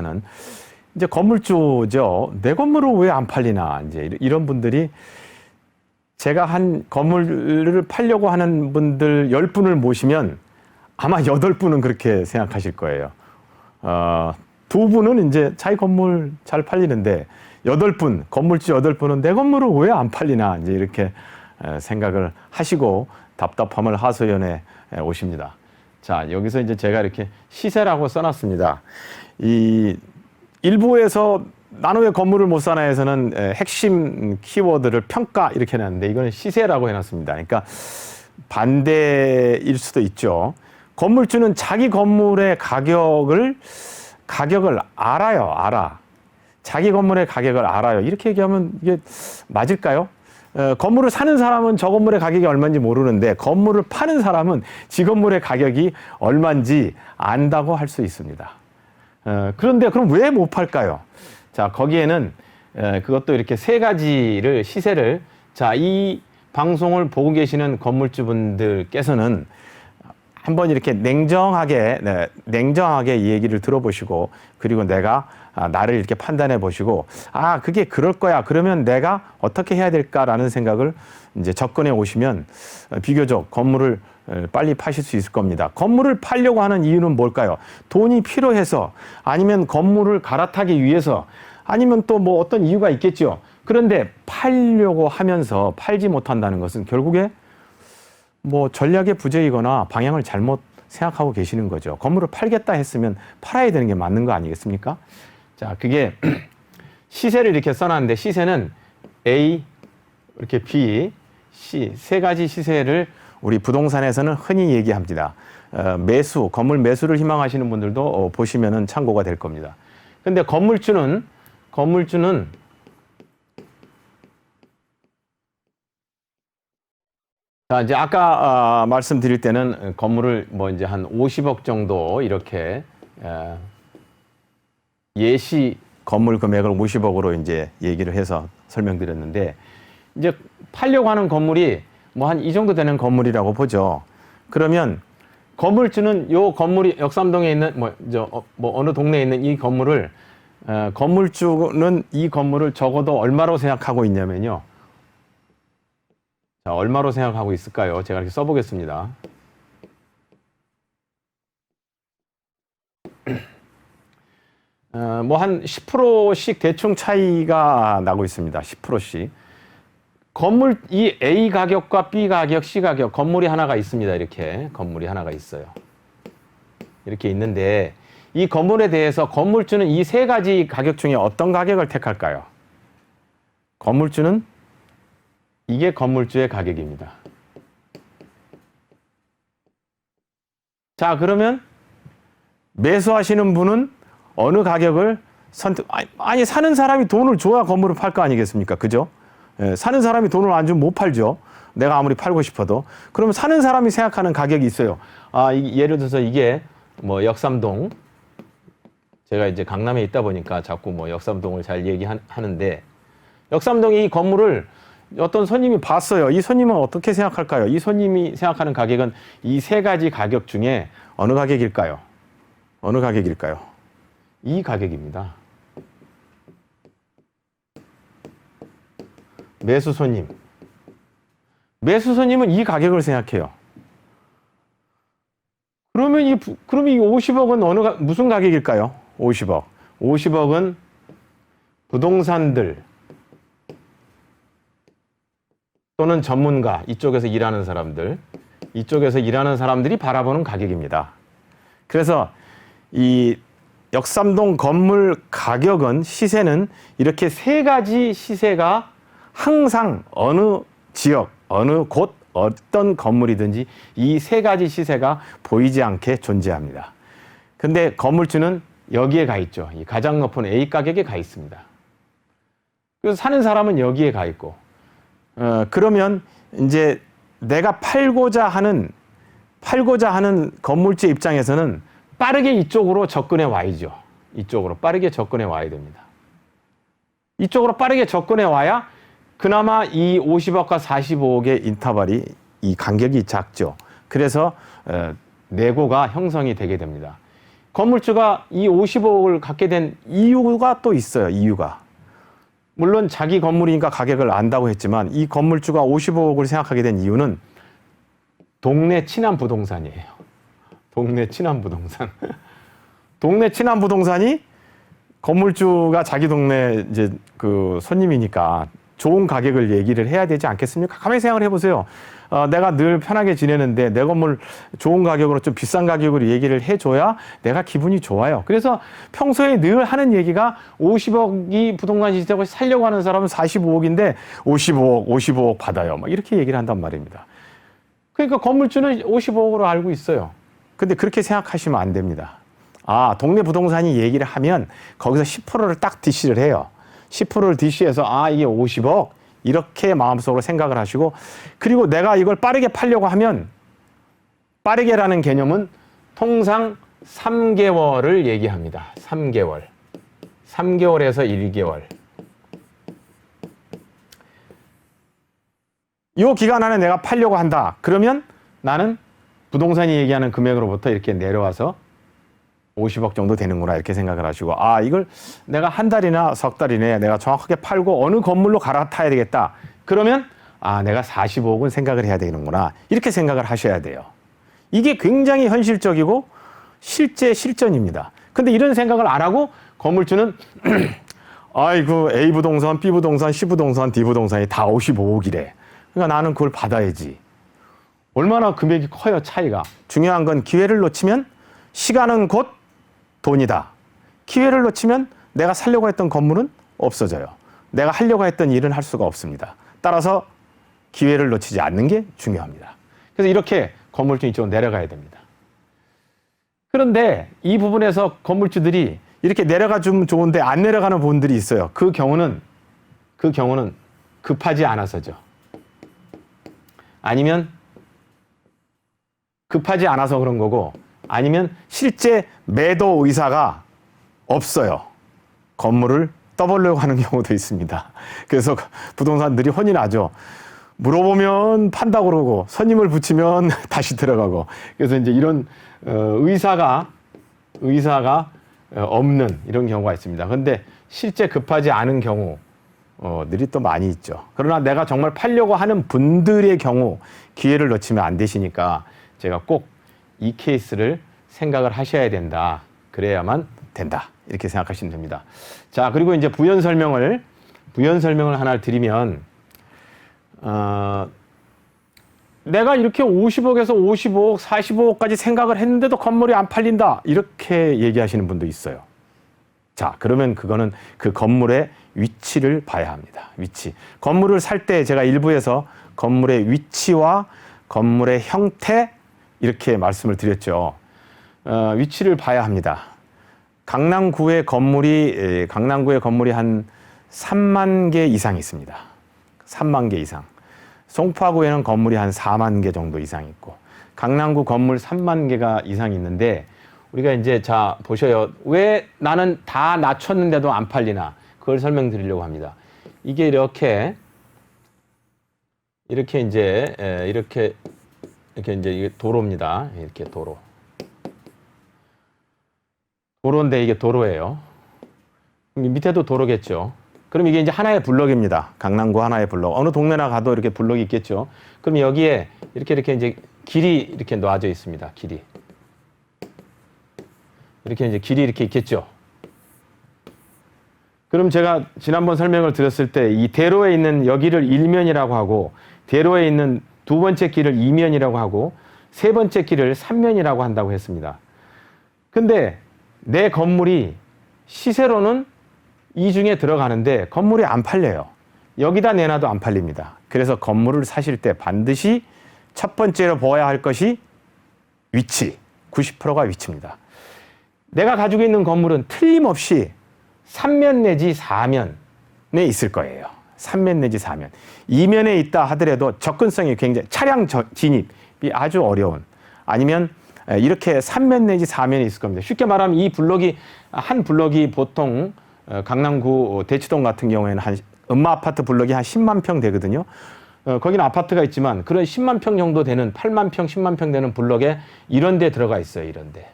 입장에서는 이제 건물주죠. 내 건물을 왜 안 팔리나 이제 이런 분들이 제가 한 건물을 팔려고 하는 분들 10분을 모시면 아마 8분은 그렇게 생각하실 거예요. 2분은 이제 자기 건물 잘 팔리는데 8분, 건물주 8분은 내 건물을 왜 안 팔리나 이제 이렇게 생각을 하시고 답답함을 하소연해 오십니다. 자, 여기서 이제 제가 이렇게 시세라고 써놨습니다. 이 일부에서 나는 왜 건물을 못 사나에서는 핵심 키워드를 평가 이렇게 해놨는데 이거는 시세라고 해놨습니다. 그러니까 반대일 수도 있죠. 건물주는 자기 건물의 가격을 알아요. 자기 건물의 가격을 알아요. 이렇게 얘기하면 이게 맞을까요? 건물을 사는 사람은 저 건물의 가격이 얼마인지 모르는데 건물을 파는 사람은 지 건물의 가격이 얼마인지 안다고 할 수 있습니다. 그런데 그럼 왜 못 팔까요? 자, 거기에는 그것도 이렇게 세 가지를 시세를 자, 이 방송을 보고 계시는 건물주분들께서는 한번 이렇게 냉정하게 이 얘기를 들어보시고 그리고 내가 나를 이렇게 판단해 보시고 그게 그럴 거야. 그러면 내가 어떻게 해야 될까라는 생각을 이제 접근해 오시면 비교적 건물을 빨리 파실 수 있을 겁니다. 건물을 팔려고 하는 이유는 뭘까요? 돈이 필요해서 아니면 건물을 갈아타기 위해서 아니면 또 뭐 어떤 이유가 있겠죠. 그런데 팔려고 하면서 팔지 못한다는 것은 결국에 뭐 전략의 부재이거나 방향을 잘못 생각하고 계시는 거죠. 건물을 팔겠다 했으면 팔아야 되는 게 맞는 거 아니겠습니까? 자, 그게 시세를 이렇게 써놨는데 시세는 A, 이렇게 B, C 세 가지 시세를 우리 부동산에서는 흔히 얘기합니다. 건물 매수를 희망하시는 분들도 보시면은 참고가 될 겁니다. 근데 건물주는 자, 이제 아까 말씀드릴 때는 건물을 뭐 이제 한 50억 정도 이렇게 예시 건물 금액을 50억으로 이제 얘기를 해서 설명드렸는데 이제 팔려고 하는 건물이 뭐 한 이 정도 되는 건물이라고 보죠. 그러면 건물주는 요 건물이 역삼동에 있는 어느 동네에 있는 이 건물을 건물주는 이 건물을 적어도 얼마로 생각하고 있냐면요. 자, 얼마로 생각하고 있을까요? 제가 이렇게 써보겠습니다. 뭐 한 10%씩 대충 차이가 나고 있습니다. 10%씩. 건물 이 A 가격과 B 가격, C 가격 건물이 하나가 있습니다. 이렇게 건물이 하나가 있어요. 이렇게 있는데 이 건물에 대해서 건물주는 이 세 가지 가격 중에 어떤 가격을 택할까요? 건물주는 이게 건물주의 가격입니다. 자, 그러면 매수하시는 분은 어느 가격을 아니 사는 사람이 돈을 줘야 건물을 팔 거 아니겠습니까? 그죠? 사는 사람이 돈을 안 주면 못 팔죠. 내가 아무리 팔고 싶어도. 그러면 사는 사람이 생각하는 가격이 있어요. 예를 들어서 이게 뭐 역삼동, 제가 이제 강남에 있다 보니까 자꾸 뭐 역삼동을 잘 얘기하는데 역삼동이 이 건물을 어떤 손님이 봤어요. 이 손님은 어떻게 생각할까요? 이 손님이 생각하는 가격은 이 세 가지 가격 중에 어느 가격일까요? 어느 가격일까요? 이 가격입니다. 매수 손님은 이 가격을 생각해요. 그러면 이 50억은 무슨 가격일까요? 50억. 50억은 부동산들 또는 전문가, 이쪽에서 일하는 사람들이 바라보는 가격입니다. 그래서 이 역삼동 건물 가격은 시세는 이렇게 세 가지 시세가 항상 어느 지역, 어느 곳, 어떤 건물이든지 이 세 가지 시세가 보이지 않게 존재합니다. 근데 건물주는 여기에 가 있죠. 이 가장 높은 A 가격에 가 있습니다. 그래서 사는 사람은 여기에 가 있고, 그러면 이제 내가 팔고자 하는 건물주 입장에서는 빠르게 이쪽으로 접근해 와야죠. 이쪽으로 빠르게 접근해 와야 됩니다. 이쪽으로 빠르게 접근해 와야 그나마 이 50억과 45억의 인터벌이 이 간격이 작죠. 그래서 내고가 형성이 되게 됩니다. 건물주가 이 50억을 갖게 된 이유가 또 있어요. 이유가. 물론 자기 건물이니까 가격을 안다고 했지만 이 건물주가 50억을 생각하게 된 이유는 동네 친환 부동산이에요. 동네 친환 부동산. 동네 친환 부동산이 건물주가 자기 동네 이제 그 손님이니까 좋은 가격을 얘기를 해야 되지 않겠습니까? 가만히 생각을 해보세요. 내가 늘 편하게 지내는데 내 건물 좋은 가격으로 좀 비싼 가격으로 얘기를 해줘야 내가 기분이 좋아요. 그래서 평소에 늘 하는 얘기가 50억이 부동산 시세고 살려고 하는 사람은 45억인데 55억 받아요. 막 이렇게 얘기를 한단 말입니다. 그러니까 건물주는 55억으로 알고 있어요. 근데 그렇게 생각하시면 안 됩니다. 아, 동네 부동산이 얘기를 하면 거기서 10%를 딱 DC를 해요. 10%를 DC해서 아, 이게 50억? 이렇게 마음속으로 생각을 하시고, 그리고 내가 이걸 빠르게 팔려고 하면, 빠르게라는 개념은 통상 3개월을 얘기합니다. 3개월. 3개월에서 1개월. 이 기간 안에 내가 팔려고 한다. 그러면 나는 부동산이 얘기하는 금액으로부터 이렇게 내려와서 50억 정도 되는구나 이렇게 생각을 하시고, 아, 이걸 내가 한 달이나 석 달 이내에 내가 정확하게 팔고 어느 건물로 갈아타야 되겠다. 그러면 아, 내가 45억은 생각을 해야 되는구나 이렇게 생각을 하셔야 돼요. 이게 굉장히 현실적이고 실제 실전입니다. 근데 이런 생각을 안 하고 건물주는 아이고 A 부동산, B 부동산, C 부동산, D 부동산이 다 55억이래. 그러니까 나는 그걸 받아야지. 얼마나 금액이 커요, 차이가. 중요한 건 기회를 놓치면 시간은 곧 돈이다. 기회를 놓치면 내가 살려고 했던 건물은 없어져요. 내가 하려고 했던 일은 할 수가 없습니다. 따라서 기회를 놓치지 않는 게 중요합니다. 그래서 이렇게 건물주 이쪽으로 내려가야 됩니다. 그런데 이 부분에서 건물주들이 이렇게 내려가 주면 좋은데 안 내려가는 부분들이 있어요. 그 경우는 급하지 않아서죠. 아니면 급하지 않아서 그런 거고, 아니면 실제 매도 의사가 없어요. 건물을 떠보려고 하는 경우도 있습니다. 그래서 부동산들이 혼이 나죠. 물어보면 판다고 그러고 손님을 붙이면 다시 들어가고. 그래서 이제 이런 의사가 없는 이런 경우가 있습니다. 그런데 실제 급하지 않은 경우들이 또 많이 있죠. 그러나 내가 정말 팔려고 하는 분들의 경우 기회를 놓치면 안 되시니까 제가 꼭 이 케이스를 생각을 하셔야 된다. 그래야만 된다. 이렇게 생각하시면 됩니다. 자, 그리고 이제 부연 설명을 하나 드리면, 내가 이렇게 50억에서 55억, 45억까지 생각을 했는데도 건물이 안 팔린다. 이렇게 얘기하시는 분도 있어요. 자, 그러면 그거는 그 건물의 위치를 봐야 합니다. 위치. 건물을 살 때 제가 일부에서 건물의 위치와 건물의 형태 이렇게 말씀을 드렸죠. 위치를 봐야 합니다. 강남구의 건물이 한 3만 개 이상 있습니다. 3만 개 이상. 송파구에는 건물이 한 4만 개 정도 이상 있고, 강남구 건물 3만 개가 이상 있는데, 우리가 이제 자 보셔요. 왜 나는 다 낮췄는데도 안 팔리나? 그걸 설명드리려고 합니다. 이게 이렇게 이제 이게 도로입니다. 이렇게 도로인데 이게 도로예요. 밑에도 도로겠죠. 그럼 이게 이제 하나의 블럭입니다. 강남구 하나의 블럭. 어느 동네나 가도 이렇게 블럭이 있겠죠. 그럼 여기에 이렇게 이제 길이 이렇게 놔져 있습니다. 길이. 이렇게 이제 길이 이렇게 있겠죠. 그럼 제가 지난번 설명을 드렸을 때 이 대로에 있는 여기를 1면이라고 하고, 대로에 있는 두 번째 길을 2면이라고 하고, 세 번째 길을 3면이라고 한다고 했습니다. 근데 내 건물이 시세로는 이 중에 들어가는데 건물이 안 팔려요. 여기다 내놔도 안 팔립니다. 그래서 건물을 사실 때 반드시 첫 번째로 보아야 할 것이 위치. 90%가 위치입니다. 내가 가지고 있는 건물은 틀림없이 3면 내지 4면에 있을 거예요. 3면 내지 4면. 2면에 있다 하더라도 접근성이 굉장히, 차량 진입이 아주 어려운, 아니면 이렇게 3면 내지 4면이 있을 겁니다. 쉽게 말하면 이 블럭이, 한 블럭이 보통 강남구 대치동 같은 경우에는 음마 아파트 블럭이 한 10만 평 되거든요. 거기는 아파트가 있지만 그런 10만 평 정도 되는, 8만 평, 10만 평 되는 블럭에 이런 데 들어가 있어요. 이런 데.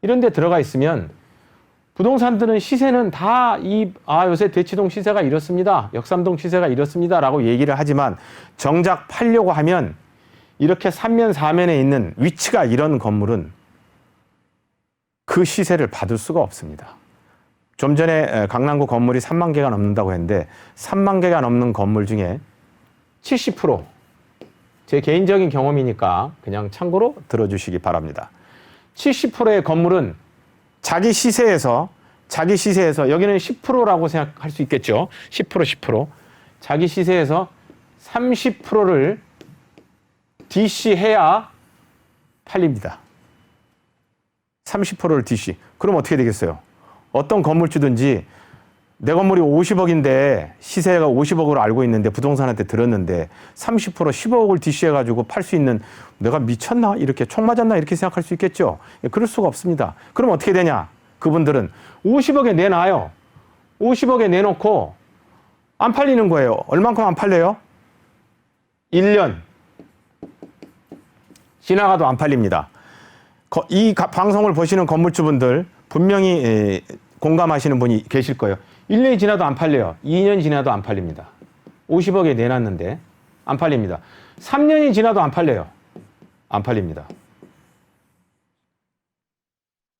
이런 데 들어가 있으면 부동산들은 시세는 다 요새 대치동 시세가 이렇습니다. 역삼동 시세가 이렇습니다. 라고 얘기를 하지만 정작 팔려고 하면 이렇게 3면 4면에 있는 위치가 이런 건물은 그 시세를 받을 수가 없습니다. 좀 전에 강남구 건물이 3만 개가 넘는다고 했는데 3만 개가 넘는 건물 중에 70%, 제 개인적인 경험이니까 그냥 참고로 들어주시기 바랍니다. 70%의 건물은 자기 시세에서 여기는 10%라고 생각할 수 있겠죠. 10%. 자기 시세에서 30%를 DC해야 팔립니다. 30%를 DC. 그럼 어떻게 되겠어요? 어떤 건물주든지 내 건물이 50억인데 시세가 50억으로 알고 있는데 부동산한테 들었는데 30% 15억을 DC해가지고 팔 수 있는, 내가 미쳤나? 이렇게 총 맞았나? 이렇게 생각할 수 있겠죠. 그럴 수가 없습니다. 그럼 어떻게 되냐? 그분들은 50억에 내놔요. 50억에 내놓고 안 팔리는 거예요. 얼만큼 안 팔려요? 1년 지나가도 안 팔립니다. 이 방송을 보시는 건물주분들 분명히 공감하시는 분이 계실 거예요. 1년이 지나도 안 팔려요. 2년 지나도 안 팔립니다. 50억에 내놨는데 안 팔립니다. 3년이 지나도 안 팔려요. 안 팔립니다.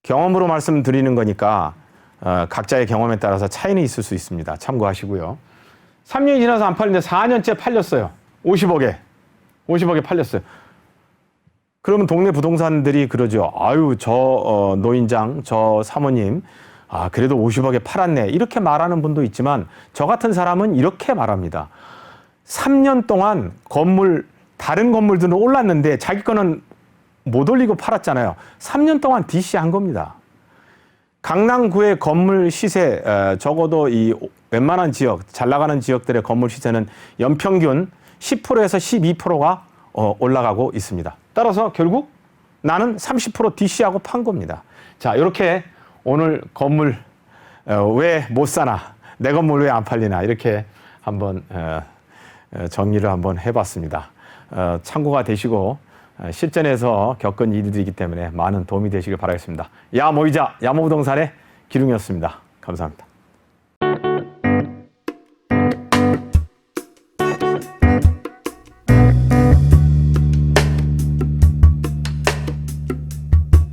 경험으로 말씀드리는 거니까 각자의 경험에 따라서 차이는 있을 수 있습니다. 참고하시고요. 3년이 지나서 안 팔리는데 4년째 팔렸어요. 50억에 팔렸어요. 그러면 동네 부동산들이 그러죠. 아유, 저 노인장, 저 사모님, 그래도 50억에 팔았네. 이렇게 말하는 분도 있지만 저 같은 사람은 이렇게 말합니다. 3년 동안 다른 건물들은 올랐는데 자기 거는 못 올리고 팔았잖아요. 3년 동안 DC한 겁니다. 강남구의 건물 시세, 적어도 이 웬만한 지역, 잘 나가는 지역들의 건물 시세는 연평균 10%에서 12%가 올라가고 있습니다. 따라서 결국 나는 30% DC하고 판 겁니다. 자, 이렇게 오늘 건물 왜 못 사나, 내 건물 왜 안 팔리나, 이렇게 한번 정리를 한번 해봤습니다. 참고가 되시고 실전에서 겪은 일들이기 때문에 많은 도움이 되시길 바라겠습니다. 야모이자 야모부동산의 기룡이었습니다. 감사합니다.